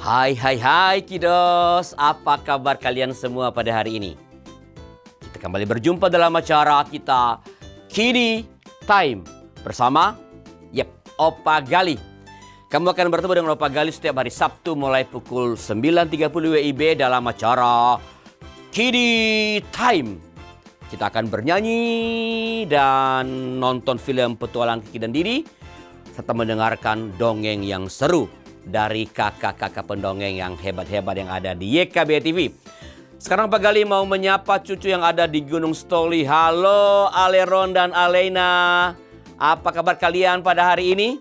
Hai kiddos, apa kabar kalian semua pada hari ini? Kita kembali berjumpa dalam acara kita Kiddie Time bersama Opa Gali. Kamu akan bertemu dengan Opa Gali setiap hari Sabtu mulai pukul 9.30 WIB dalam acara Kiddie Time. Kita akan bernyanyi dan nonton film petualang Kiki dan Didi serta mendengarkan dongeng yang seru dari kakak-kakak pendongeng yang hebat-hebat yang ada di YKB TV. Sekarang Pak Gali mau menyapa cucu yang ada di Gunung Stoli. Halo Aleron dan Alena. Apa kabar kalian pada hari ini?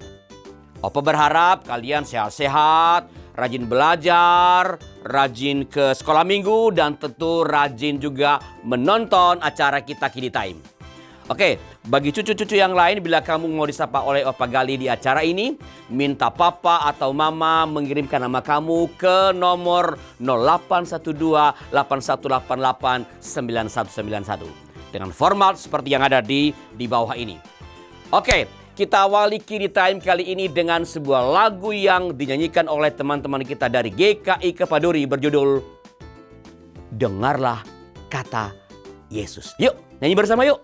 Opa berharap kalian sehat-sehat, rajin belajar, rajin ke sekolah minggu, dan tentu rajin juga menonton acara kita Kiddie Time. Oke, bagi cucu-cucu yang lain, bila kamu mau disapa oleh Opa Gali di acara ini, minta papa atau mama mengirimkan nama kamu ke nomor 0812-8188-9191 dengan format seperti yang ada di bawah ini. Oke, kita awali Kiddie Time kali ini dengan sebuah lagu yang dinyanyikan oleh teman-teman kita dari GKI Kepaduri berjudul Dengarlah Kata Yesus. Yuk, nyanyi bersama yuk.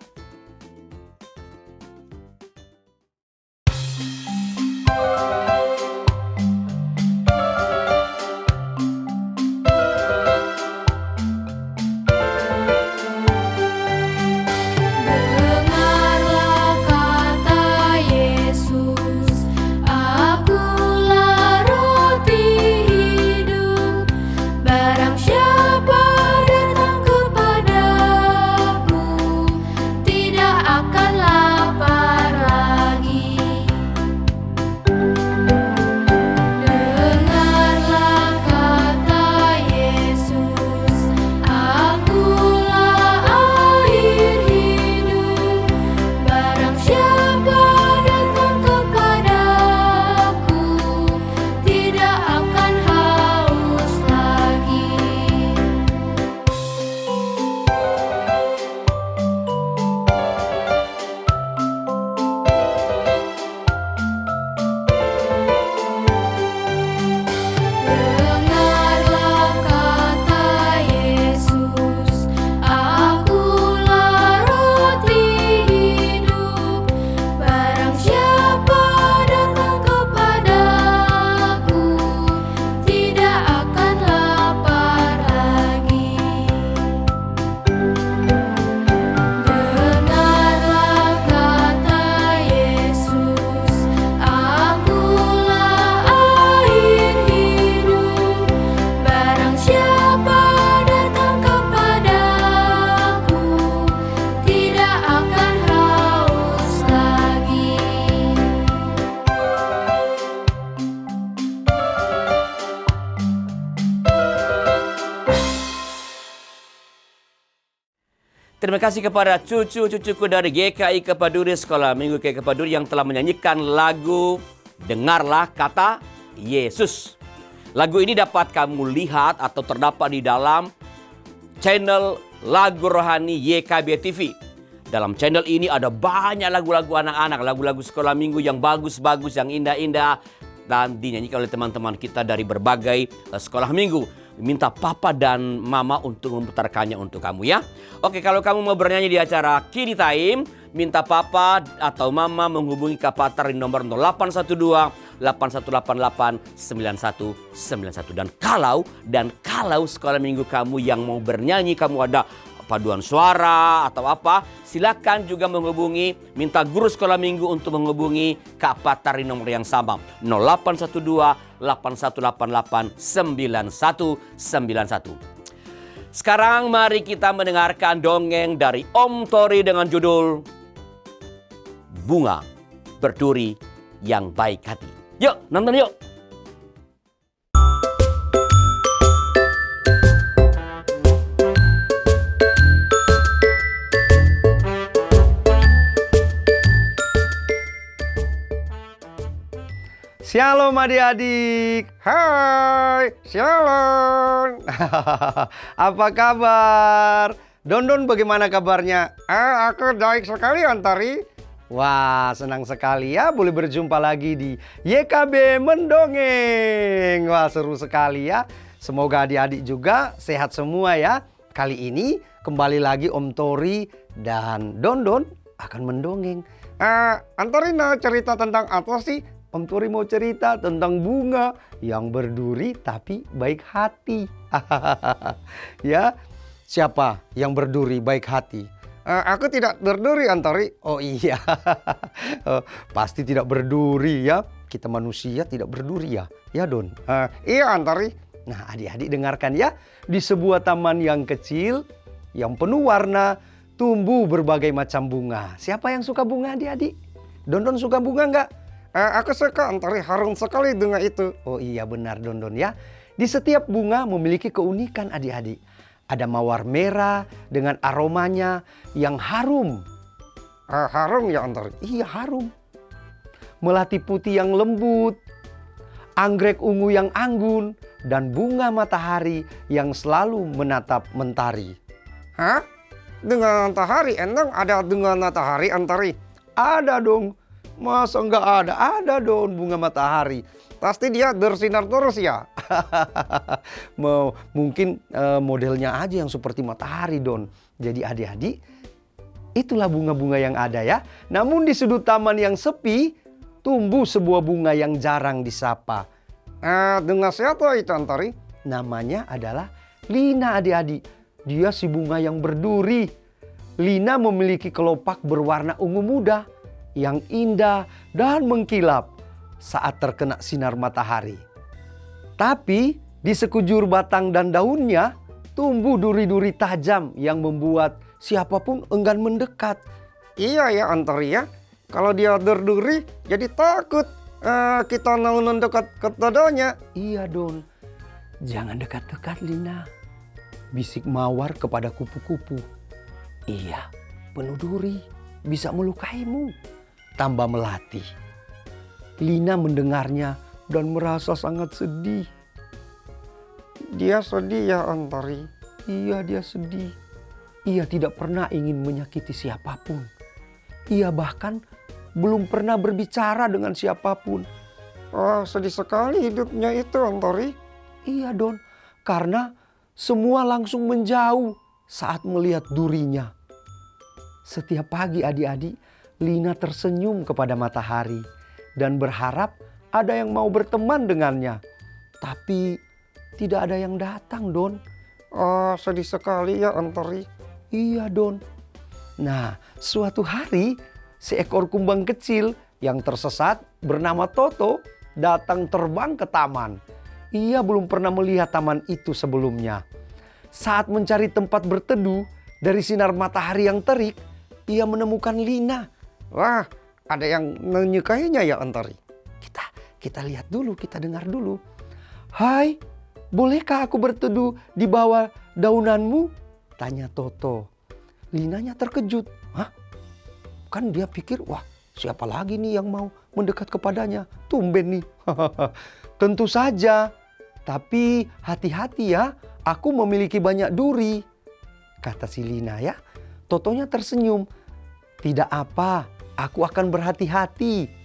Terima kasih kepada cucu-cucuku dari GKI Kepaduri Sekolah Minggu GKI Kepaduri yang telah menyanyikan lagu Dengarlah Kata Yesus. Lagu ini dapat kamu lihat atau terdapat di dalam channel Lagu Rohani YKB TV. Dalam channel ini ada banyak lagu-lagu anak-anak, lagu-lagu sekolah minggu yang bagus-bagus, yang indah-indah, dan dinyanyikan oleh teman-teman kita dari berbagai sekolah minggu. Minta papa dan mama untuk memutarkannya untuk kamu ya. Oke, kalau kamu mau bernyanyi di acara Kiddie Time, minta papa atau mama menghubungi Kak Patar di nomor 0812-8188-9191. Dan kalau sekolah minggu kamu yang mau bernyanyi, kamu ada paduan suara atau apa, silakan juga menghubungi, minta guru sekolah minggu untuk menghubungi Kak Patar di nomor yang sama 0812-8188-9191. Sekarang mari kita mendengarkan dongeng dari Om Tori dengan judul Bunga Berduri yang Baik Hati. Yuk, nonton yuk. Shalom adik-adik. Hai, shalom. Apa kabar? Dondon bagaimana kabarnya? Aku baik sekali Antari. Wah, senang sekali ya boleh berjumpa lagi di YKB Mendongeng. Wah, seru sekali ya. Semoga adik-adik juga sehat semua ya. Kali ini kembali lagi Om Tori dan Dondon akan mendongeng. Antori mau cerita tentang apa sih? Om Tori mau cerita tentang bunga yang berduri tapi baik hati. Ya, siapa yang berduri baik hati? Aku tidak berduri, Antori. Oh iya, pasti tidak berduri ya. Kita manusia tidak berduri ya, ya Don. Iya, Antori. Nah, adik-adik dengarkan ya. Di sebuah taman yang kecil, yang penuh warna, tumbuh berbagai macam bunga. Siapa yang suka bunga, adik-adik? Dondon suka bunga nggak? Aku suka, Antori. Harum sekali bunga itu. Oh iya, benar Dondon ya. Di setiap bunga memiliki keunikan, adik-adik. Ada mawar merah dengan aromanya yang harum. Harum ya, Antori? Iya, harum. Melati putih yang lembut, anggrek ungu yang anggun, dan bunga matahari yang selalu menatap mentari. Hah? Dengan matahari? Emang ada dengan matahari, Antori? Ada dong. Masa nggak ada? Ada dong bunga matahari. Pasti dia bersinar terus ya. Mungkin modelnya aja yang seperti matahari, Don. Jadi adik-adik, itulah bunga-bunga yang ada ya. Namun di sudut taman yang sepi, tumbuh sebuah bunga yang jarang disapa. Dengan siapa itu, Antori? Namanya adalah Lina, adik-adik. Dia si bunga yang berduri. Lina memiliki kelopak berwarna ungu muda yang indah dan mengkilap saat terkena sinar matahari. Tapi di sekujur batang dan daunnya tumbuh duri-duri tajam yang membuat siapapun enggan mendekat. Iya ya, Antori ya. Kalau dia berduri jadi takut kita mau mendekat ke dadanya. Iya, Don. Jangan dekat-dekat, Lina. Bisik mawar kepada kupu-kupu. Iya, penuh duri bisa melukaimu. Tambah melati. Lina mendengarnya dan merasa sangat sedih. Dia sedih ya, Antori? Iya, dia sedih. Ia tidak pernah ingin menyakiti siapapun. Ia bahkan belum pernah berbicara dengan siapapun. Oh, sedih sekali hidupnya itu, Antori. Iya, Don. Karena semua langsung menjauh saat melihat durinya. Setiap pagi adik-adik, Lina tersenyum kepada matahari dan berharap ada yang mau berteman dengannya. Tapi tidak ada yang datang, Don. Oh, sedih sekali ya, Antori. Iya, Don. Nah, suatu hari seekor kumbang kecil yang tersesat bernama Toto datang terbang ke taman. Ia belum pernah melihat taman itu sebelumnya. Saat mencari tempat berteduh dari sinar matahari yang terik, ia menemukan Lina. Wah, ada yang menyukainya ya, Antori? Kita lihat dulu, kita dengar dulu. Hai, bolehkah aku berteduh di bawah daunanmu? Tanya Toto. Linanya terkejut. Hah? Kan dia pikir, wah siapa lagi nih yang mau mendekat kepadanya? Tumben nih. Tentu saja. Tapi hati-hati ya, aku memiliki banyak duri. Kata si Lina ya. Totonya tersenyum. Tidak apa, aku akan berhati-hati.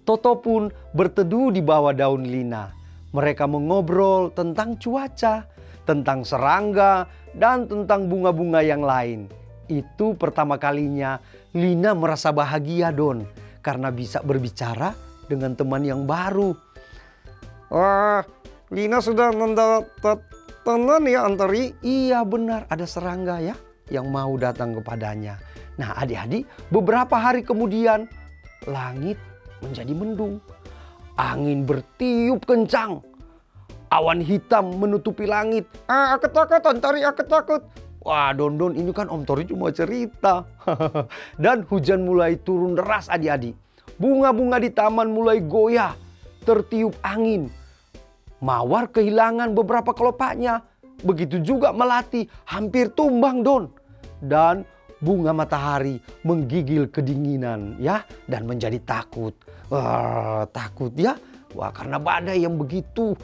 Toto pun berteduh di bawah daun Lina. Mereka mengobrol tentang cuaca, tentang serangga, dan tentang bunga-bunga yang lain. Itu pertama kalinya Lina merasa bahagia, Don. Karena bisa berbicara dengan teman yang baru. Wah, Lina sudah mendapat teman ya, Antori? Iya benar, ada serangga ya yang mau datang kepadanya. Nah adik-adik, beberapa hari kemudian langit menjadi mendung. Angin bertiup kencang. Awan hitam menutupi langit. Aku takut, Antori, aku takut. Wah, Don, ini kan Om Tori cuma cerita. Dan hujan mulai turun deras adik-adik. Bunga-bunga di taman mulai goyah, tertiup angin. Mawar kehilangan beberapa kelopaknya. Begitu juga melati, hampir tumbang, Don. Dan bunga matahari menggigil kedinginan ya dan menjadi takut. Takut ya. Wah, karena badai yang begitu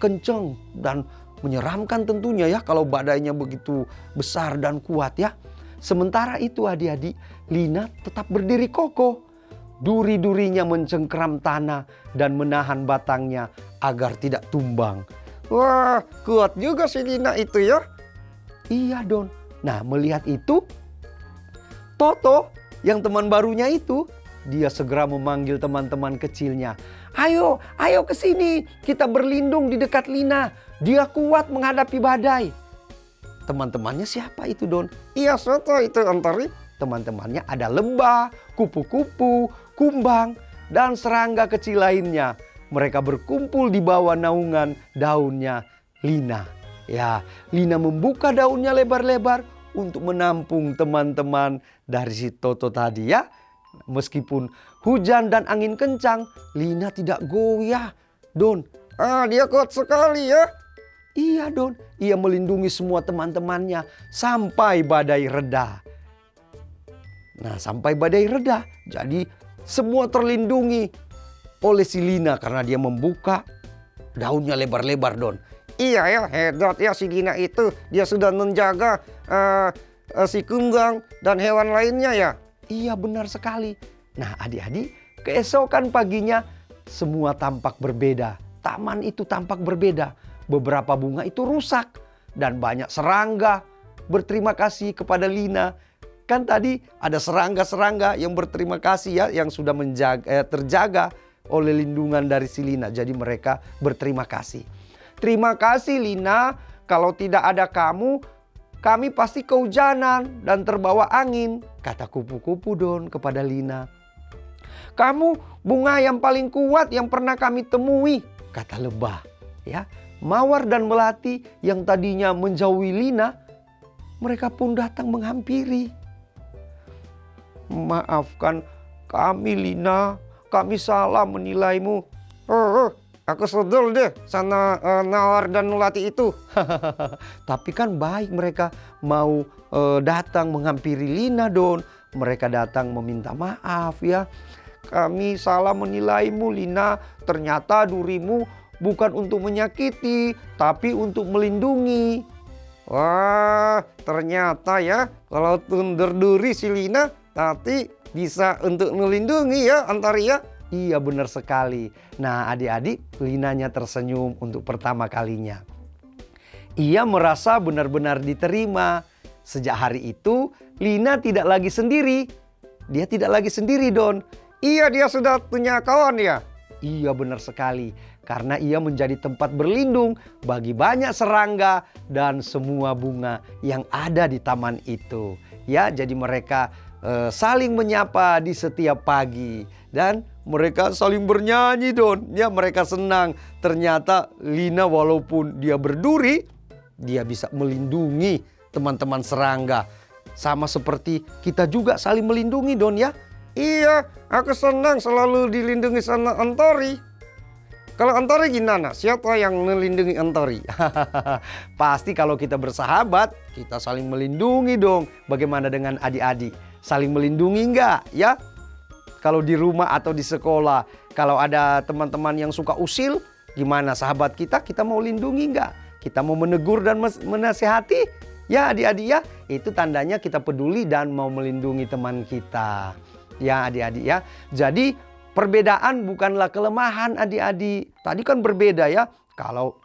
kenceng dan menyeramkan tentunya ya kalau badainya begitu besar dan kuat ya. Sementara itu adik-adik, Lina tetap berdiri kokoh. Duri-durinya mencengkeram tanah dan menahan batangnya agar tidak tumbang. Wah, kuat juga si Lina itu ya. Iya Don. Nah melihat itu, Toto yang teman barunya itu, dia segera memanggil teman-teman kecilnya. Ayo, ayo ke sini, kita berlindung di dekat Lina. Dia kuat menghadapi badai. Teman-temannya siapa itu Don? Iya Soto itu Antori. Teman-temannya ada lebah, kupu-kupu, kumbang, dan serangga kecil lainnya. Mereka berkumpul di bawah naungan daunnya Lina. Ya, Lina membuka daunnya lebar-lebar untuk menampung teman-teman dari si Toto tadi ya. Meskipun hujan dan angin kencang, Lina tidak goyah, Don. Ah, dia kuat sekali ya. Iya Don, ia melindungi semua teman-temannya sampai badai reda. Nah sampai badai reda, jadi semua terlindungi oleh si Lina karena dia membuka daunnya lebar-lebar Don. Iya ya, hebat ya si Lina itu. Dia sudah menjaga si kumbang dan hewan lainnya ya. Iya benar sekali. Nah adik-adik, keesokan paginya semua tampak berbeda. Taman itu tampak berbeda. Beberapa bunga itu rusak dan banyak serangga berterima kasih kepada Lina. Kan tadi ada serangga-serangga yang berterima kasih ya, yang sudah terjaga oleh lindungan dari si Lina. Jadi mereka berterima kasih. Terima kasih Lina, kalau tidak ada kamu, kami pasti kehujanan dan terbawa angin, kata kupu-kupu Don kepada Lina. Kamu bunga yang paling kuat yang pernah kami temui, kata lebah. Ya, mawar dan melati yang tadinya menjauhi Lina, mereka pun datang menghampiri. Maafkan kami Lina, kami salah menilaimu. Aku sedul deh sana Mawar dan melati itu. Tapi kan baik mereka mau datang menghampiri Lina Don. Mereka datang meminta maaf ya. Kami salah menilaimu Lina, ternyata durimu bukan untuk menyakiti, tapi untuk melindungi. Wah, ternyata ya kalau tundur duri si Lina nanti bisa untuk melindungi ya Antori ya. Iya benar sekali. Nah adik-adik, Linanya tersenyum untuk pertama kalinya. Ia merasa benar-benar diterima. Sejak hari itu Lina tidak lagi sendiri. Dia tidak lagi sendiri Don. Iya, dia sudah punya kawan ya. Iya benar sekali. Karena ia menjadi tempat berlindung bagi banyak serangga dan semua bunga yang ada di taman itu. Ya, jadi mereka saling menyapa di setiap pagi dan mereka saling bernyanyi Don. Ya, mereka senang. Ternyata Lina walaupun dia berduri, dia bisa melindungi teman-teman serangga. Sama seperti kita juga saling melindungi Don ya. Iya, aku senang selalu dilindungi sama Antori. Kalau Antori gimana? Siapa yang melindungi Antori? Pasti kalau kita bersahabat, kita saling melindungi dong. Bagaimana dengan adik-adik? Saling melindungi enggak ya? Kalau di rumah atau di sekolah, kalau ada teman-teman yang suka usil, gimana sahabat kita mau lindungi enggak? Kita mau menegur dan menasihati? Ya adik-adik ya, itu tandanya kita peduli dan mau melindungi teman kita. Ya adik-adik ya, jadi perbedaan bukanlah kelemahan adik-adik. Tadi kan berbeda ya. Kalau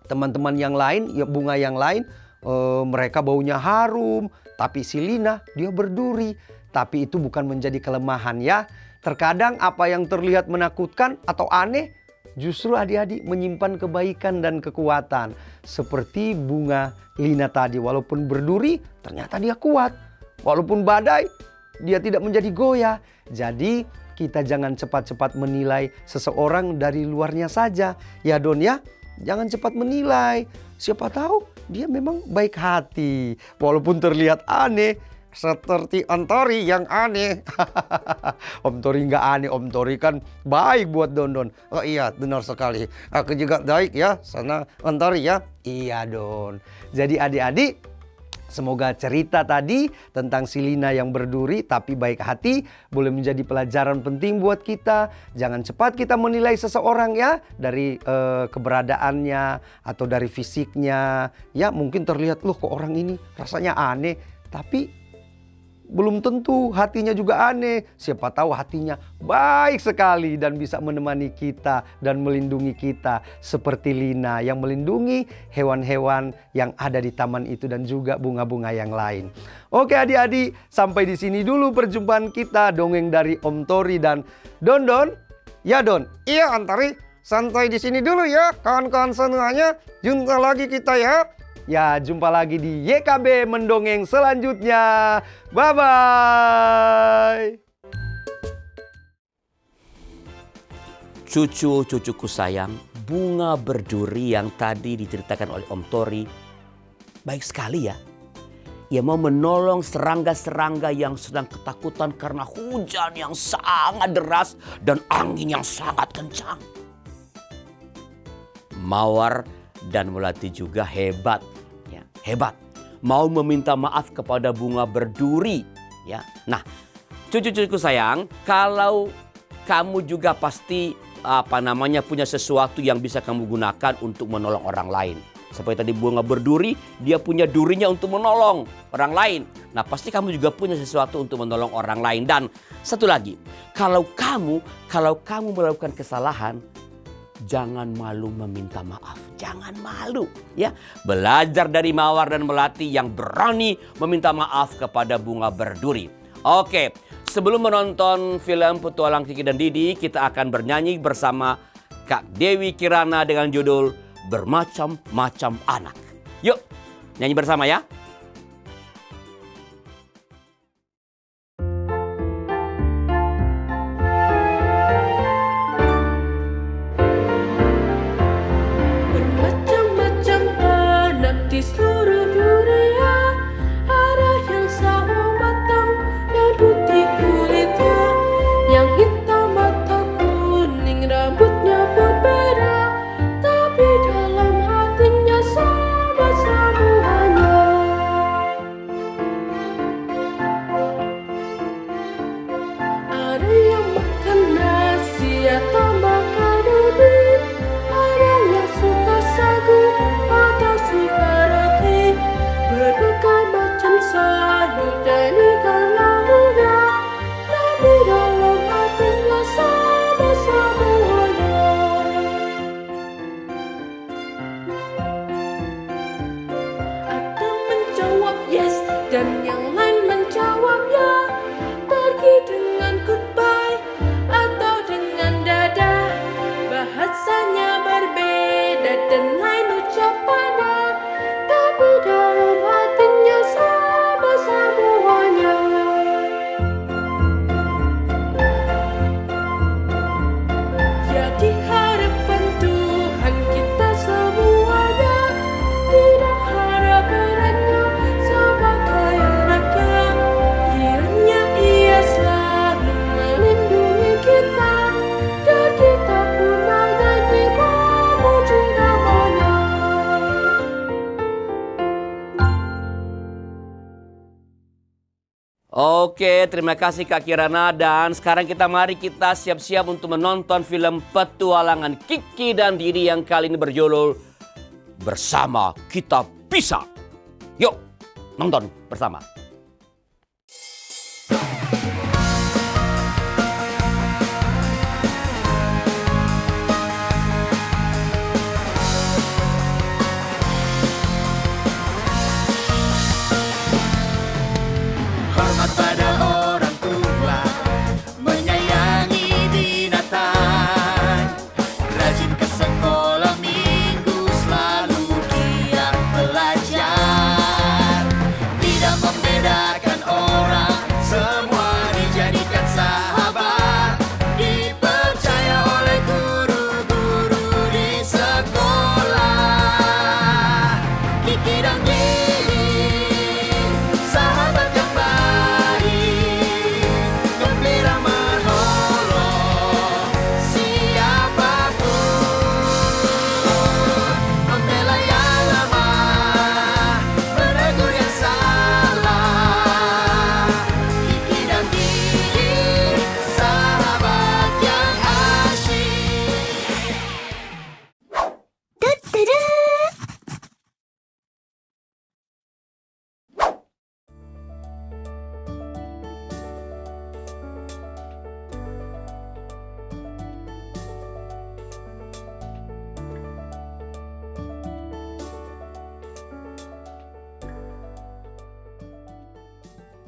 teman-teman yang lain, ya bunga yang lain, mereka baunya harum. Tapi si Lina dia berduri. Tapi itu bukan menjadi kelemahan ya. Terkadang apa yang terlihat menakutkan atau aneh, justru adik-adik menyimpan kebaikan dan kekuatan. Seperti bunga Lina tadi, walaupun berduri ternyata dia kuat. Walaupun badai, dia tidak menjadi goyah. Jadi kita jangan cepat-cepat menilai seseorang dari luarnya saja. Ya Don ya, jangan cepat menilai. Siapa tahu dia memang baik hati. Walaupun terlihat aneh. Seperti Antori yang aneh. Om Tori nggak aneh, Om Tori kan baik buat Don. Oh iya, benar sekali. Aku juga baik ya, sana Antori ya. Iya Don. Jadi adik-adik, semoga cerita tadi tentang si Lina yang berduri tapi baik hati boleh menjadi pelajaran penting buat kita. Jangan cepat kita menilai seseorang ya dari keberadaannya atau dari fisiknya. Ya mungkin terlihat loh kok orang ini rasanya aneh. Tapi belum tentu hatinya juga aneh. Siapa tahu hatinya baik sekali dan bisa menemani kita dan melindungi kita. Seperti Lina yang melindungi hewan-hewan yang ada di taman itu dan juga bunga-bunga yang lain. Oke adik-adik, sampai di sini dulu perjumpaan kita. Dongeng dari Om Tori dan Don. Ya Don? Iya Antari, santai di sini dulu ya kawan-kawan semuanya. Jumpa lagi kita ya. Ya, jumpa lagi di YKB Mendongeng selanjutnya. Bye-bye. Cucu-cucuku sayang, bunga berduri yang tadi diceritakan oleh Om Tori baik sekali ya. Ia mau menolong serangga-serangga yang sedang ketakutan karena hujan yang sangat deras dan angin yang sangat kencang. Mawar dan Melati juga hebat. Hebat, mau meminta maaf kepada bunga berduri, ya. Nah, cucu-cucuku sayang, kalau kamu juga pasti punya sesuatu yang bisa kamu gunakan untuk menolong orang lain. Seperti tadi bunga berduri, dia punya durinya untuk menolong orang lain. Nah, pasti kamu juga punya sesuatu untuk menolong orang lain. Dan satu lagi, kalau kamu melakukan kesalahan, jangan malu meminta maaf. Jangan malu ya. Belajar dari Mawar dan Melati yang berani meminta maaf kepada bunga berduri. Oke, sebelum menonton film Petualang Kiki dan Didi, kita akan bernyanyi bersama Kak Dewi Kirana dengan judul Bermacam-Macam Anak. Yuk, nyanyi bersama ya. Di seluruh dunia ada yang sawo matang dan putih kulitnya, yang hitam atau kuning rambutnya pun beda, tapi dalam hatinya sama semuanya. Ada yang makan nasi atau makan ubi, ada yang suka sagu atau suka roti, berbagai macam sayur dan ikan lautnya, tapi dalam hatinya sama semuanya. Ada menjawab yes dan yang lain menjawab ya, pergi dengan goodbye atau dengan dadah, bahasanya berbeda dan lain ucapannya, tapi dalam hatinya sama semuanya. Jadi harapan Tuhan kita semuanya, tidak harap beratnya sebagai anaknya, kiranya Ia selalu melindungi kita, dan kita pun menyanyi memuji nama-Nya. Oke, terima kasih Kak Kirana. Dan sekarang mari kita siap-siap untuk menonton film Petualangan Kiki dan Didi yang kali ini berjudul Bersama Kita Bisa. Yuk, nonton bersama. Hormat pada orang tua, menyayangi binatang, rajin ke sekolah minggu, selalu giat belajar, tidak membela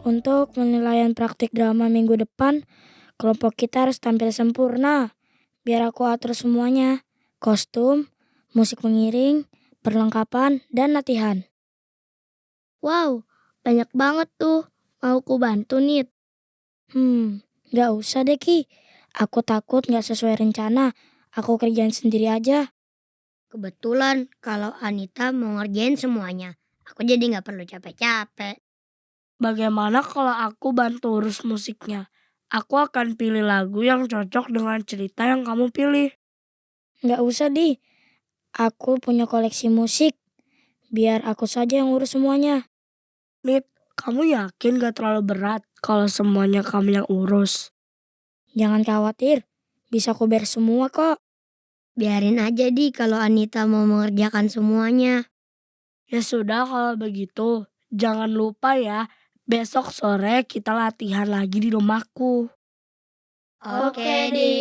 Untuk penilaian praktik drama minggu depan, kelompok kita harus tampil sempurna. Biar aku atur semuanya. Kostum, musik pengiring, perlengkapan, dan latihan. Wow, banyak banget tuh. Mau ku bantu, Nit. Gak usah deh Ki. Aku takut gak sesuai rencana. Aku kerjain sendiri aja. Kebetulan kalau Anita mau ngerjain semuanya, aku jadi gak perlu capek-capek. Bagaimana kalau aku bantu urus musiknya? Aku akan pilih lagu yang cocok dengan cerita yang kamu pilih. Gak usah Di. Aku punya koleksi musik. Biar aku saja yang urus semuanya. Nit, kamu yakin gak terlalu berat kalau semuanya kamu yang urus? Jangan khawatir. Bisa aku beres semua kok. Biarin aja Di kalau Anita mau mengerjakan semuanya. Ya sudah kalau begitu. Jangan lupa ya, besok sore kita latihan lagi di rumahku. Oke, Di.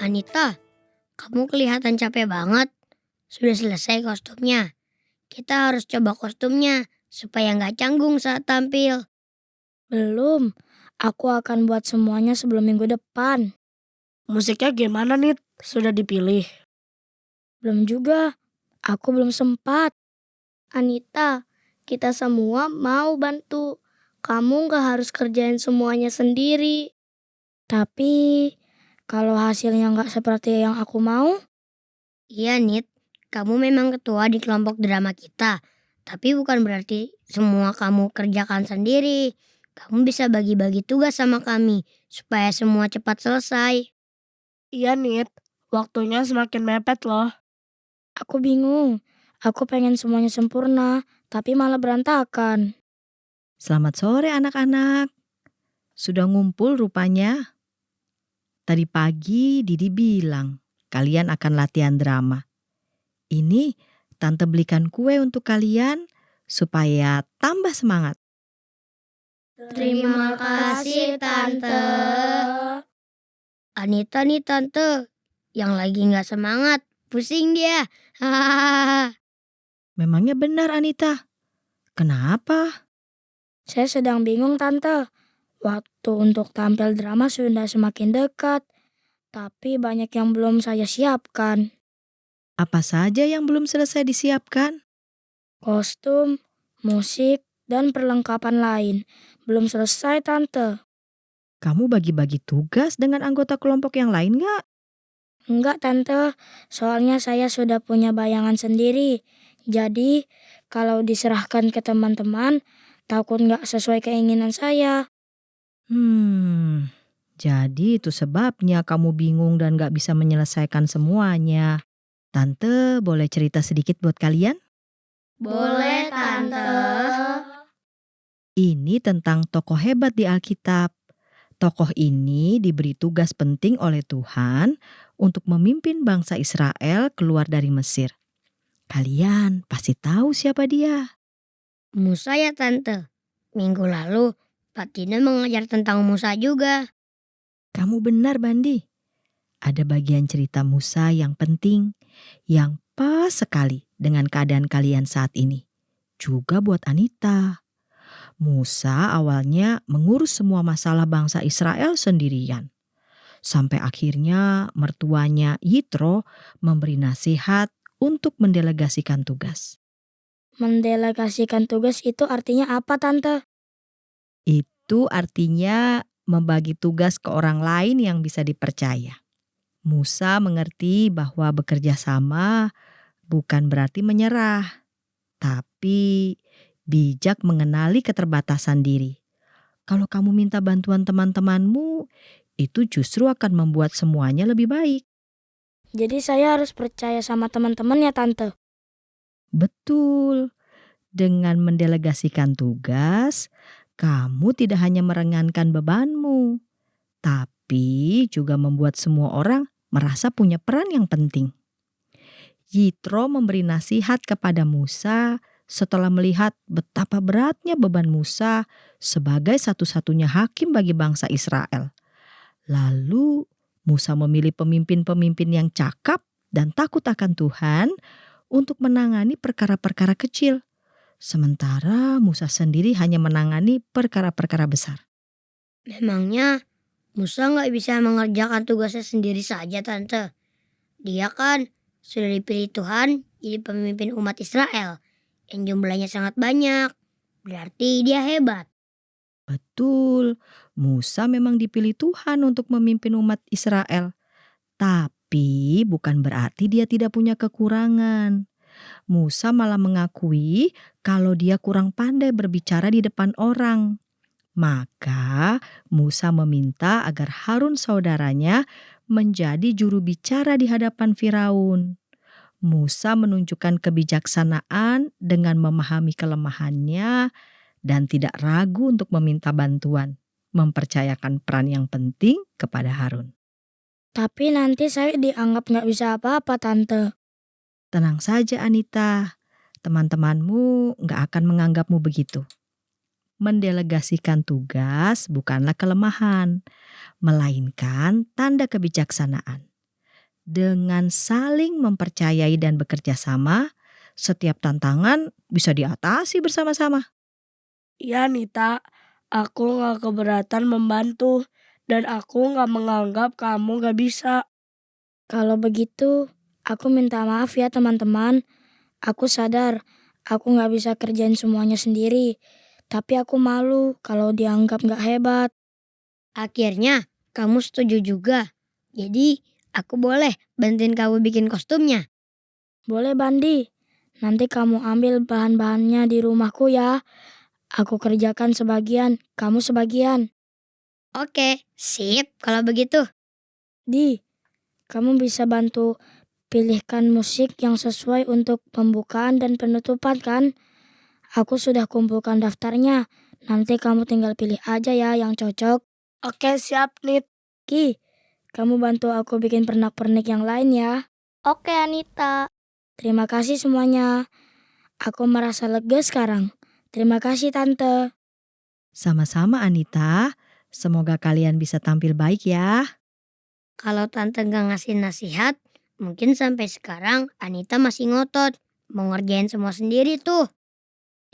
Anita, kamu kelihatan capek banget. Sudah selesai kostumnya. Kita harus coba kostumnya supaya nggak canggung saat tampil. Belum. Aku akan buat semuanya sebelum minggu depan. Musiknya gimana Nit? Sudah dipilih? Belum juga. Aku belum sempat. Anita, kita semua mau bantu. Kamu nggak harus kerjain semuanya sendiri. Tapi kalau hasilnya nggak seperti yang aku mau, Iya, Nit. Kamu memang ketua di kelompok drama kita. Tapi bukan berarti semua kamu kerjakan sendiri. Kamu bisa bagi-bagi tugas sama kami supaya semua cepat selesai. Iya Nit, waktunya semakin mepet loh. aku bingung. Aku pengen semuanya sempurna, tapi malah berantakan. Selamat sore anak-anak. Sudah ngumpul rupanya. Tadi pagi Didi bilang kalian akan latihan drama. Ini Tante belikan kue untuk kalian supaya tambah semangat. Terima kasih, Tante. Anita nih, Tante. Yang lagi gak semangat. Pusing dia. Hahaha. Memangnya benar Anita? Kenapa? Saya sedang bingung Tante. Waktu untuk tampil drama sudah semakin dekat. Tapi banyak yang belum saya siapkan. Apa saja yang belum selesai disiapkan? Kostum, musik, dan perlengkapan lain. Belum selesai Tante. Kamu bagi-bagi tugas dengan anggota kelompok yang lain gak? Enggak Tante, soalnya saya sudah punya bayangan sendiri. Jadi kalau diserahkan ke teman-teman, takut nggak sesuai keinginan saya. Jadi itu sebabnya kamu bingung dan gak bisa menyelesaikan semuanya. Tante boleh cerita sedikit buat kalian? Boleh, Tante. Ini tentang tokoh hebat di Alkitab. Tokoh ini diberi tugas penting oleh Tuhan untuk memimpin bangsa Israel keluar dari Mesir. Kalian pasti tahu siapa dia. Musa ya, Tante. Minggu lalu Pak Tina mengajar tentang Musa juga. Kamu benar Bandi. Ada bagian cerita Musa yang penting, yang pas sekali dengan keadaan kalian saat ini. Juga buat Anita. Musa awalnya mengurus semua masalah bangsa Israel sendirian. Sampai akhirnya mertuanya Yitro memberi nasihat untuk mendelegasikan tugas. Mendelegasikan tugas itu artinya apa Tante? Itu artinya membagi tugas ke orang lain yang bisa dipercaya. Musa mengerti bahwa bekerja sama bukan berarti menyerah, tapi bijak mengenali keterbatasan diri. Kalau kamu minta bantuan teman-temanmu, itu justru akan membuat semuanya lebih baik. Jadi saya harus percaya sama teman-teman ya Tante? Betul. Dengan mendelegasikan tugas, kamu tidak hanya meringankan bebanmu, tapi juga membuat semua orang merasa punya peran yang penting. Yitro memberi nasihat kepada Musa setelah melihat betapa beratnya beban Musa sebagai satu-satunya hakim bagi bangsa Israel. Lalu Musa memilih pemimpin-pemimpin yang cakap dan takut akan Tuhan untuk menangani perkara-perkara kecil. Sementara Musa sendiri hanya menangani perkara-perkara besar. Memangnya Musa nggak bisa mengerjakan tugasnya sendiri saja, Tante? Dia kan sudah dipilih Tuhan jadi pemimpin umat Israel yang jumlahnya sangat banyak. Berarti dia hebat. Betul, Musa memang dipilih Tuhan untuk memimpin umat Israel. Tapi bukan berarti dia tidak punya kekurangan. Musa malah mengakui kalau dia kurang pandai berbicara di depan orang. Maka Musa meminta agar Harun saudaranya menjadi juru bicara di hadapan Firaun. Musa menunjukkan kebijaksanaan dengan memahami kelemahannya dan tidak ragu untuk meminta bantuan, mempercayakan peran yang penting kepada Harun. Tapi nanti saya dianggap nggak bisa apa-apa, Tante. Tenang saja Anita, teman-temanmu nggak akan menganggapmu begitu. Mendelegasikan tugas bukanlah kelemahan, melainkan tanda kebijaksanaan. Dengan saling mempercayai dan bekerja sama, setiap tantangan bisa diatasi bersama-sama. Ya Nita, aku gak keberatan membantu dan aku gak menganggap kamu gak bisa. Kalau begitu, aku minta maaf ya teman-teman. Aku sadar aku nggak bisa kerjain semuanya sendiri. Tapi aku malu kalau dianggap nggak hebat. Akhirnya kamu setuju juga. Jadi aku boleh bantuin kamu bikin kostumnya. Boleh Bandi, nanti kamu ambil bahan-bahannya di rumahku ya. Aku kerjakan sebagian, kamu sebagian. Oke, sip kalau begitu. Di, kamu bisa bantu pilihkan musik yang sesuai untuk pembukaan dan penutupan kan? Aku sudah kumpulkan daftarnya. Nanti kamu tinggal pilih aja ya yang cocok. Oke siap Nit. Ki, kamu bantu aku bikin pernak-pernik yang lain ya. Oke Anita. Terima kasih semuanya. Aku merasa lega sekarang. Terima kasih Tante. Sama-sama Anita, semoga kalian bisa tampil baik ya. Kalau Tante gak ngasih nasihat, mungkin sampai sekarang Anita masih ngotot. Mau ngerjain semua sendiri tuh.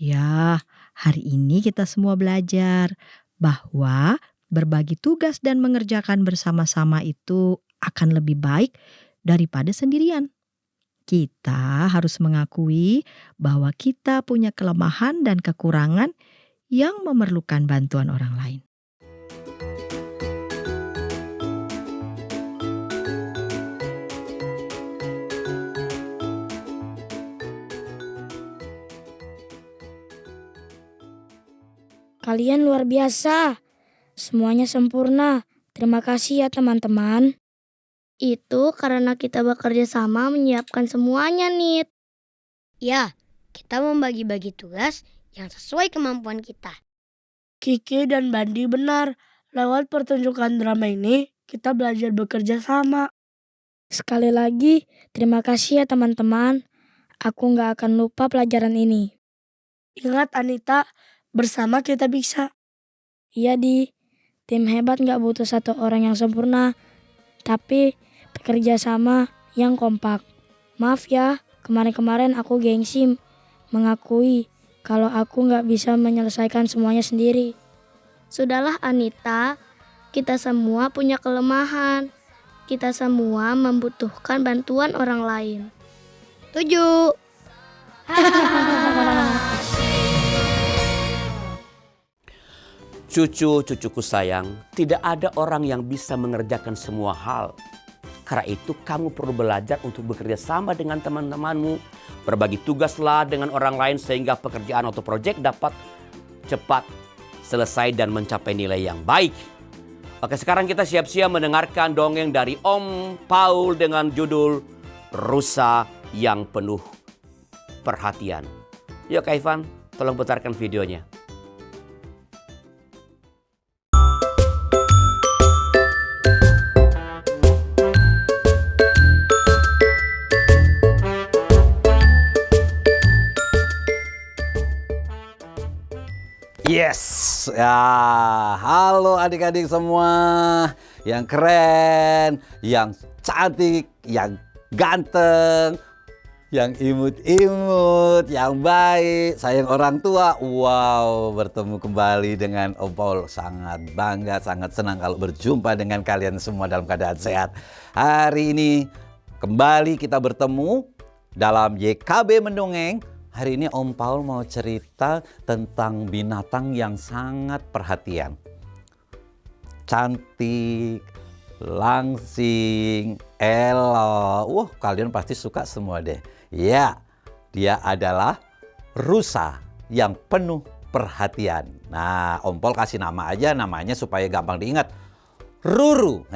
Ya, hari ini kita semua belajar bahwa berbagi tugas dan mengerjakan bersama-sama itu akan lebih baik daripada sendirian. Kita harus mengakui bahwa kita punya kelemahan dan kekurangan yang memerlukan bantuan orang lain. Kalian luar biasa. Semuanya sempurna. Terima kasih ya teman-teman. Itu karena kita bekerja sama menyiapkan semuanya, Nit. Ya, kita membagi-bagi tugas yang sesuai kemampuan kita. Kiki dan Bandi benar. Lewat pertunjukan drama ini, kita belajar bekerja sama. Sekali lagi, terima kasih ya teman-teman. Aku nggak akan lupa pelajaran ini. Ingat Anita, bersama kita bisa. Iya Di, tim hebat nggak butuh satu orang yang sempurna, tapi bekerja sama yang kompak. Maaf ya, kemarin-kemarin aku gengsi mengakui kalau aku nggak bisa menyelesaikan semuanya sendiri. Sudahlah Anita, kita semua punya kelemahan. Kita semua membutuhkan bantuan orang lain. Setuju. Cucu-cucuku sayang, tidak ada orang yang bisa mengerjakan semua hal. Karena itu kamu perlu belajar untuk bekerja sama dengan teman-temanmu. Berbagi tugaslah dengan orang lain sehingga pekerjaan atau proyek dapat cepat selesai dan mencapai nilai yang baik. Oke, sekarang kita siap-siap mendengarkan dongeng dari Om Paul dengan judul Rusa yang Penuh Perhatian. Yuk Kak Ivan, tolong putarkan videonya. Ya, halo adik-adik semua yang keren, yang cantik, yang ganteng, yang imut-imut, yang baik, sayang orang tua. Wow, bertemu kembali dengan Om Paul. Sangat bangga, sangat senang kalau berjumpa dengan kalian semua dalam keadaan sehat. Hari ini kembali kita bertemu dalam YKB Mendongeng. Hari ini Om Paul mau cerita tentang binatang yang sangat perhatian. Cantik, langsing, elok. Wah, kalian pasti suka semua deh. Ya, dia adalah rusa yang penuh perhatian. Nah, Om Paul kasih nama aja namanya supaya gampang diingat. Ruru.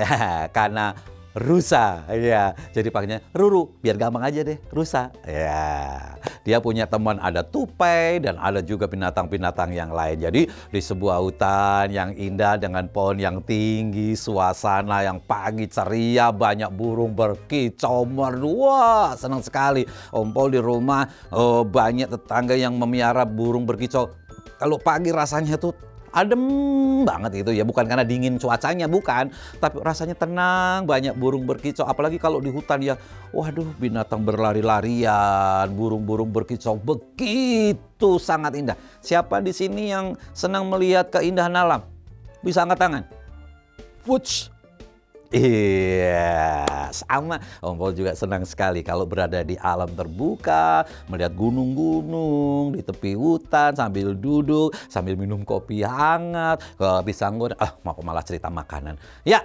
Karena rusa, ya. Jadi panggilnya Ruru, biar gampang aja deh, rusa. Ya. Dia punya teman ada tupai dan ada juga binatang-binatang yang lain. Jadi di sebuah hutan yang indah dengan pohon yang tinggi, suasana yang pagi ceria, banyak burung berkicau merdu. Wah, senang sekali. Om Paul di rumah banyak tetangga yang memelihara burung berkicau. Kalau pagi rasanya tuh adem banget itu ya, bukan karena dingin cuacanya, bukan, tapi rasanya tenang, banyak burung berkicau, apalagi kalau di hutan ya, waduh, binatang berlari-larian, burung-burung berkicau, begitu sangat indah. Siapa di sini yang senang melihat keindahan alam? Bisa angkat tangan. Futs. Iya, sama. Om Paul juga senang sekali kalau berada di alam terbuka, melihat gunung-gunung di tepi hutan sambil duduk, sambil minum kopi hangat, pisang goreng. Mau malah cerita makanan. Ya,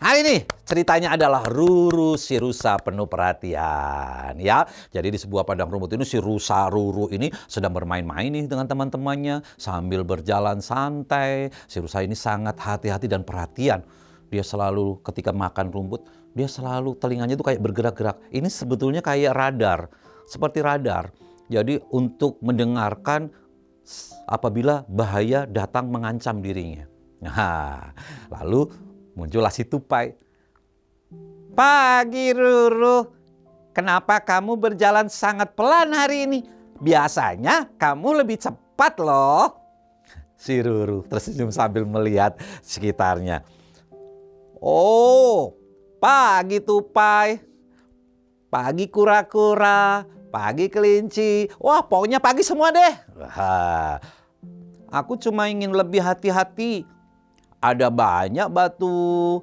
hari ini ceritanya adalah Ruru si rusa penuh perhatian. Ya, jadi di sebuah padang rumput ini si rusa Ruru ini sedang bermain-main nih dengan teman-temannya sambil berjalan santai. Si rusa ini sangat hati-hati dan perhatian. Dia selalu ketika makan rumput, dia selalu telinganya tuh kayak bergerak-gerak. Ini sebetulnya kayak radar, seperti radar. Jadi untuk mendengarkan apabila bahaya datang mengancam dirinya. Nah, lalu muncullah si tupai. Pagi Ruru, kenapa kamu berjalan sangat pelan hari ini? Biasanya kamu lebih cepat loh. Si Ruru tersenyum sambil melihat sekitarnya. Oh, pagi tupai, pagi kura-kura, pagi kelinci. Wah, pokoknya pagi semua deh. Aku cuma ingin lebih hati-hati. Ada banyak batu,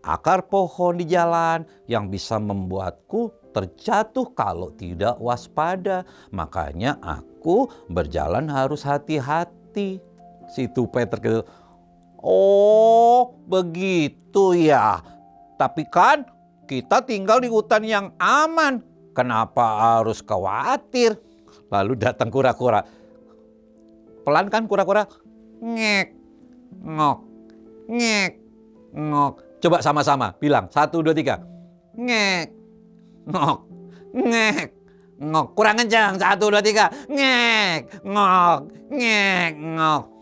akar pohon di jalan yang bisa membuatku terjatuh kalau tidak waspada. Makanya aku berjalan harus hati-hati. Si tupai terkejut. Oh, begitu ya. Tapi kan kita tinggal di hutan yang aman. Kenapa harus khawatir? Lalu datang kura-kura. Pelan kan kura-kura? Ngek, ngok, ngek, ngok. Coba sama-sama bilang. 1, 2, 3. Ngek, ngok, ngek, ngok. Kurang kencang. 1, 2, 3. Ngek, ngok, ngek, ngok.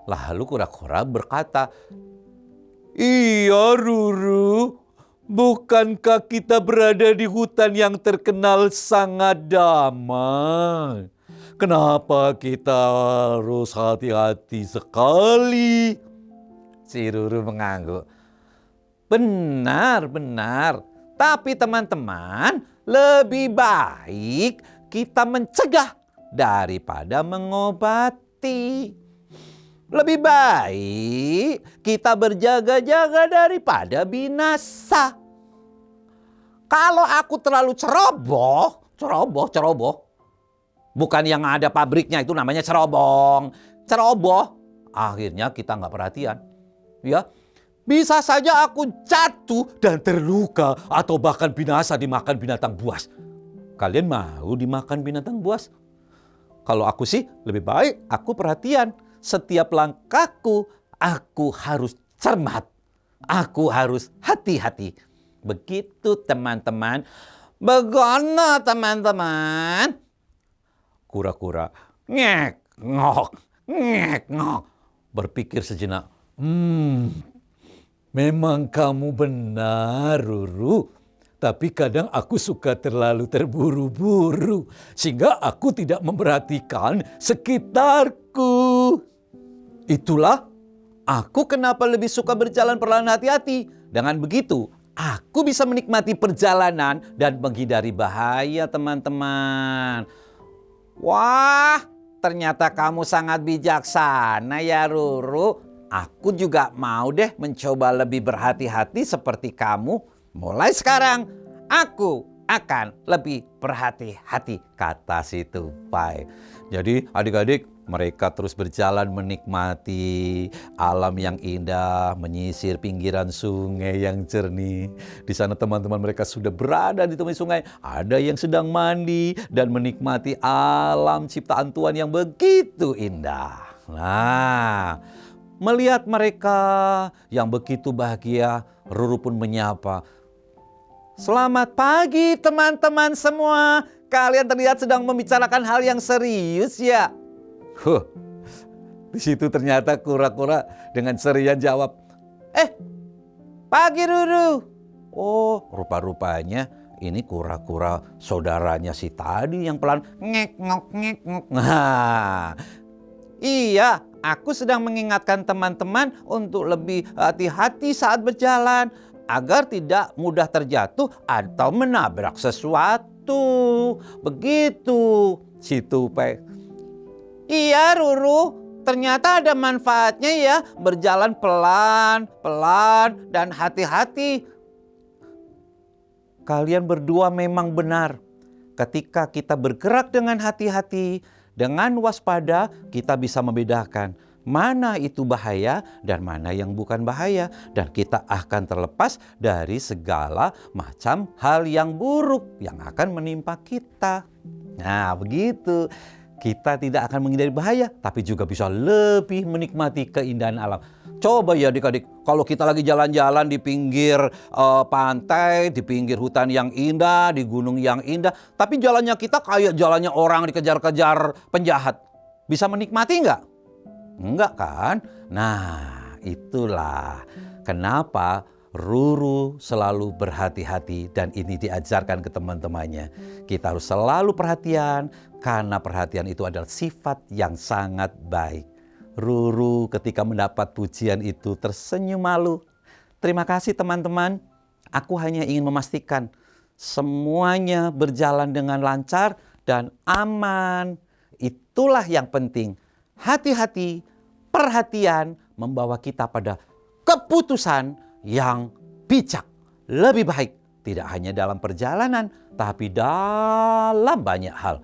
Lalu kura-kura berkata, iya Ruru, bukankah kita berada di hutan yang terkenal sangat damai? Kenapa kita harus hati-hati sekali? Si Ruru mengangguk. Benar, benar. Tapi teman-teman, lebih baik kita mencegah daripada mengobati. Lebih baik kita berjaga-jaga daripada binasa. Kalau aku terlalu ceroboh, bukan yang ada pabriknya itu namanya ceroboh, akhirnya kita nggak perhatian. Ya, bisa saja aku jatuh dan terluka atau bahkan binasa dimakan binatang buas. Kalian mau dimakan binatang buas? Kalau aku sih lebih baik aku perhatian. Setiap langkahku, aku harus cermat. Aku harus hati-hati. Begitu teman-teman. Bagaimana teman-teman? Kura-kura ngek, ngok. Berpikir sejenak. Memang kamu benar, Ruru. Tapi kadang aku suka terlalu terburu-buru. Sehingga aku tidak memperhatikan sekitarku. Itulah aku kenapa lebih suka berjalan perlahan hati-hati. Dengan begitu, aku bisa menikmati perjalanan dan menghindari bahaya, teman-teman. Wah, ternyata kamu sangat bijaksana ya, Ruru. Aku juga mau deh mencoba lebih berhati-hati seperti kamu. Mulai sekarang, aku akan lebih berhati-hati, kata si Tupai. Jadi adik-adik, mereka terus berjalan menikmati alam yang indah, menyisir pinggiran sungai yang jernih. Di sana teman-teman mereka sudah berada di tepi sungai. Ada yang sedang mandi dan menikmati alam ciptaan Tuhan yang begitu indah. Nah, melihat mereka yang begitu bahagia, Ruru pun menyapa. Selamat pagi teman-teman semua. Kalian terlihat sedang membicarakan hal yang serius ya? Di situ ternyata kura-kura dengan serian jawab, pagi Ruru. Oh, rupa-rupanya ini kura-kura saudaranya si tadi yang pelan ngek ngok ngek ngok. Nah, iya, aku sedang mengingatkan teman-teman untuk lebih hati-hati saat berjalan agar tidak mudah terjatuh atau menabrak sesuatu. Begitu si Tupai. Iya Ruru, ternyata ada manfaatnya ya berjalan pelan-pelan dan hati-hati. Kalian berdua memang benar. Ketika kita bergerak dengan hati-hati, dengan waspada, kita bisa membedakan mana itu bahaya dan mana yang bukan bahaya. Dan kita akan terlepas dari segala macam hal yang buruk yang akan menimpa kita. Nah begitu. Kita tidak akan menghindari bahaya, tapi juga bisa lebih menikmati keindahan alam. Coba ya adik-adik, kalau kita lagi jalan-jalan di pinggir pantai, di pinggir hutan yang indah, di gunung yang indah, tapi jalannya kita kayak jalannya orang dikejar-kejar penjahat. Bisa menikmati nggak? Enggak kan? Nah, itulah kenapa Ruru selalu berhati-hati dan ini diajarkan ke teman-temannya. Kita harus selalu perhatian karena perhatian itu adalah sifat yang sangat baik. Ruru ketika mendapat pujian itu tersenyum malu. Terima kasih teman-teman. Aku hanya ingin memastikan semuanya berjalan dengan lancar dan aman. Itulah yang penting. Hati-hati, perhatian membawa kita pada keputusan yang bijak, lebih baik. Tidak hanya dalam perjalanan, tapi dalam banyak hal.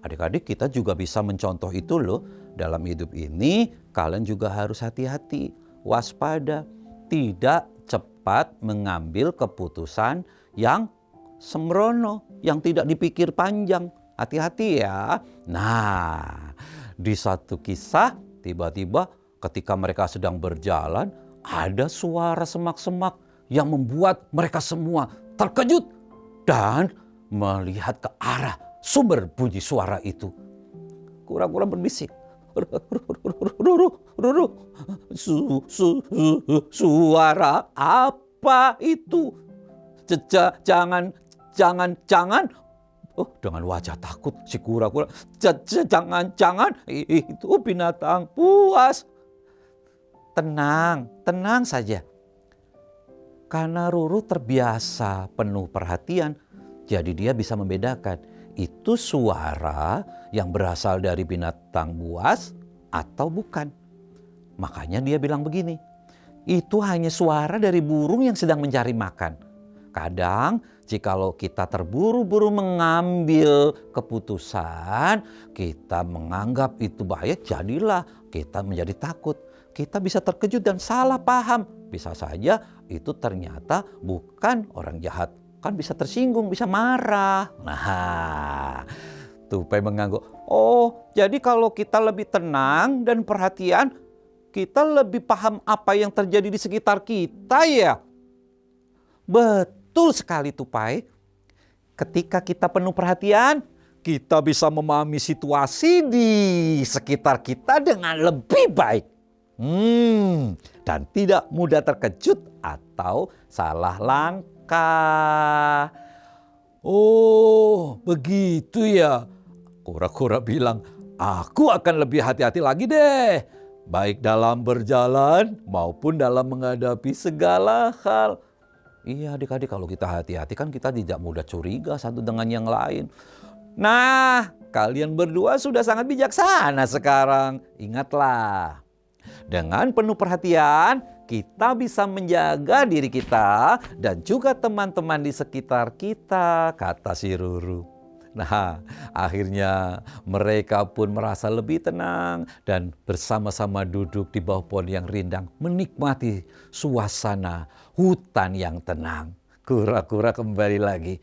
Adik-adik kita juga bisa mencontoh itu loh. Dalam hidup ini kalian juga harus hati-hati, waspada. Tidak cepat mengambil keputusan yang sembrono, yang tidak dipikir panjang. Hati-hati ya. Nah, di satu kisah tiba-tiba ketika mereka sedang berjalan, ada suara semak-semak yang membuat mereka semua terkejut dan melihat ke arah sumber bunyi suara itu. Kura-kura berbisik, Ruru, suara apa itu? Jangan. Oh, dengan wajah takut si kura-kura, jangan itu binatang buas. Tenang saja. Karena Ruru terbiasa penuh perhatian, jadi dia bisa membedakan itu suara yang berasal dari binatang buas atau bukan. Makanya dia bilang begini, itu hanya suara dari burung yang sedang mencari makan. Kadang jikalau kita terburu-buru mengambil keputusan, kita menganggap itu bahaya, jadilah kita menjadi takut. Kita bisa terkejut dan salah paham. Bisa saja itu ternyata bukan orang jahat. Kan bisa tersinggung, bisa marah. Nah, Tupai mengangguk. Oh, jadi kalau kita lebih tenang dan perhatian, kita lebih paham apa yang terjadi di sekitar kita ya. Betul sekali Tupai. Ketika kita penuh perhatian, kita bisa memahami situasi di sekitar kita dengan lebih baik. Dan tidak mudah terkejut atau salah langkah. Oh, begitu ya. Kura-kura bilang, aku akan lebih hati-hati lagi deh. baik dalam berjalan maupun dalam menghadapi segala hal. Iya adik-adik, kalau kita hati-hati kan kita tidak mudah curiga satu dengan yang lain. Nah, kalian berdua sudah sangat bijaksana sekarang. Ingatlah, dengan penuh perhatian kita bisa menjaga diri kita dan juga teman-teman di sekitar kita, kata si Ruru. Nah, akhirnya mereka pun merasa lebih tenang dan bersama-sama duduk di bawah pohon yang rindang menikmati suasana hutan yang tenang. Kura-kura kembali lagi.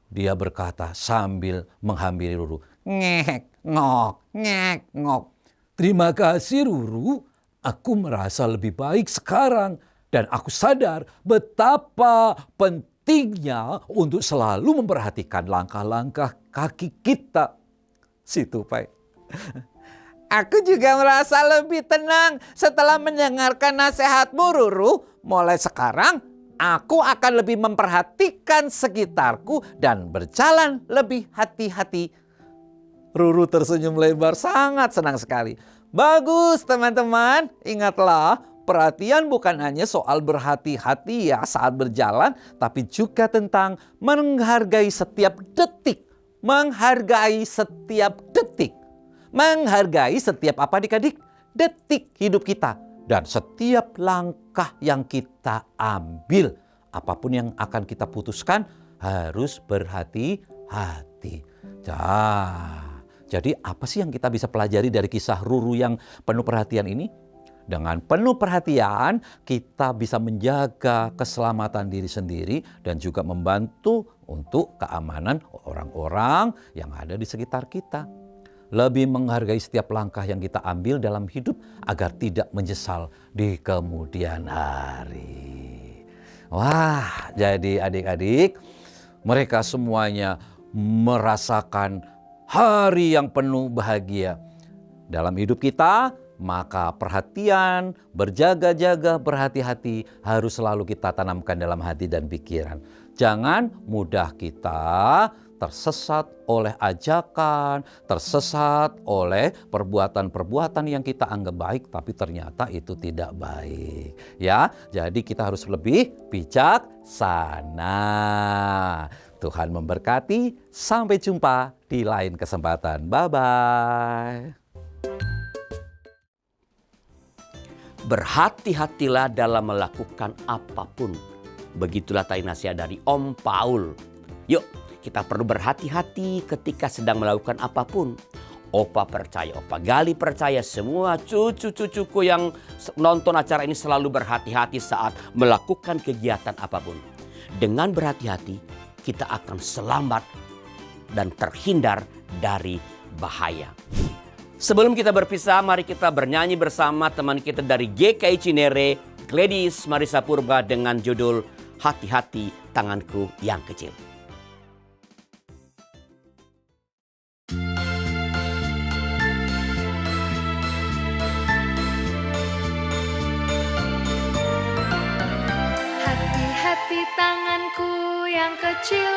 Dia berkata sambil menghampiri Ruru. Ngek, ngok, ngek, ngok. Terima kasih Ruru, aku merasa lebih baik sekarang. Dan aku sadar betapa pentingnya untuk selalu memperhatikan langkah-langkah kaki kita. Si Tupai. Aku juga merasa lebih tenang setelah mendengarkan nasihatmu Ruru. Mulai sekarang aku akan lebih memperhatikan sekitarku dan berjalan lebih hati-hati. Ruru tersenyum lebar, sangat senang sekali. Bagus teman-teman, ingatlah perhatian bukan hanya soal berhati-hati ya saat berjalan, tapi juga tentang menghargai setiap detik. Menghargai setiap detik. Menghargai setiap apa adik-adik? Detik hidup kita. Dan setiap langkah yang kita ambil. Apapun yang akan kita putuskan harus berhati-hati. Jadi apa sih yang kita bisa pelajari dari kisah Ruru yang penuh perhatian ini? Dengan penuh perhatian kita bisa menjaga keselamatan diri sendiri dan juga membantu untuk keamanan orang-orang yang ada di sekitar kita. Lebih menghargai setiap langkah yang kita ambil dalam hidup agar tidak menyesal di kemudian hari. Wah, jadi adik-adik, mereka semuanya merasakan hari yang penuh bahagia. Dalam hidup kita, maka perhatian, berjaga-jaga, berhati-hati harus selalu kita tanamkan dalam hati dan pikiran. Jangan mudah kita tersesat oleh ajakan, tersesat oleh perbuatan-perbuatan yang kita anggap baik tapi ternyata itu tidak baik. Ya, jadi kita harus lebih bijaksana. Tuhan memberkati, sampai jumpa di lain kesempatan. Bye-bye. Berhati-hatilah dalam melakukan apapun. Begitulah tadi nasihat dari Om Paul. Yuk, kita perlu berhati-hati ketika sedang melakukan apapun. Opa percaya, Opa Gali percaya, semua cucu-cucuku yang nonton acara ini selalu berhati-hati saat melakukan kegiatan apapun. Dengan berhati-hati, kita akan selamat dan terhindar dari bahaya. Sebelum kita berpisah, mari kita bernyanyi bersama teman kita dari GKI Cinere, Gladys Marisa Purba dengan judul Hati-Hati Tanganku Yang Kecil. Hati-hati tanganku yang kecil,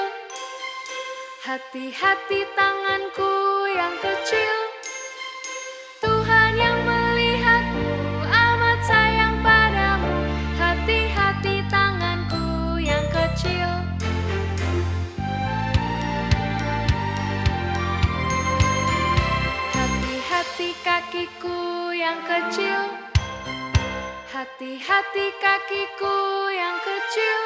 hati-hati tanganku yang kecil. Tuhan yang melihatmu amat sayang padamu. Hati-hati tanganku yang kecil. Hati-hati kakiku yang kecil. Hati-hati kakiku yang kecil.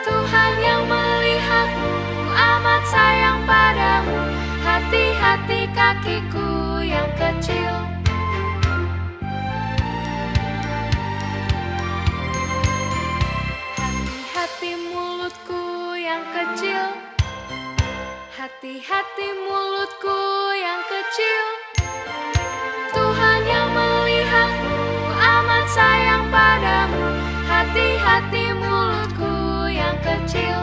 Tuhan yang melihatmu amat sayang padamu. Hati-hati kakiku yang kecil. Hati-hati mulutku yang kecil. Hati-hati mulutku yang kecil. Tuhan yang melihatmu amat sayang padamu. Hati-hati mulutku yang kecil.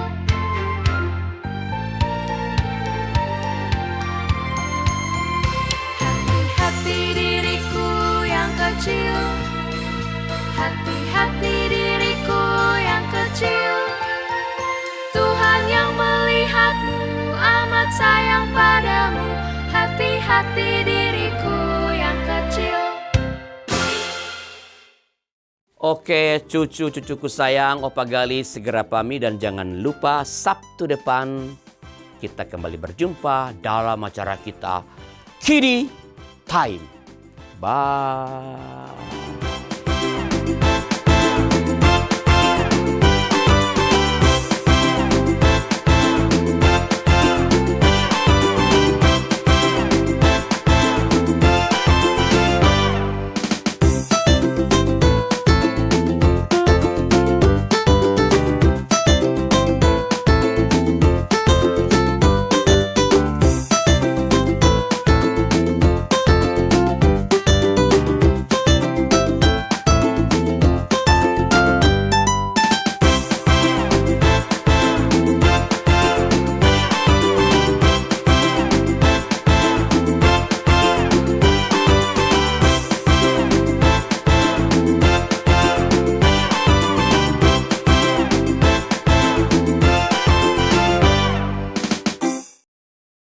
Hati-hati diriku yang kecil. Hati-hati diriku yang kecil. Tuhan yang melihatmu amat sayang padamu. Hati-hati diriku yang kecil. Oke, cucu-cucuku sayang, Opa Gali segera pamit dan jangan lupa Sabtu depan kita kembali berjumpa dalam acara kita Kiddie Time. Bye.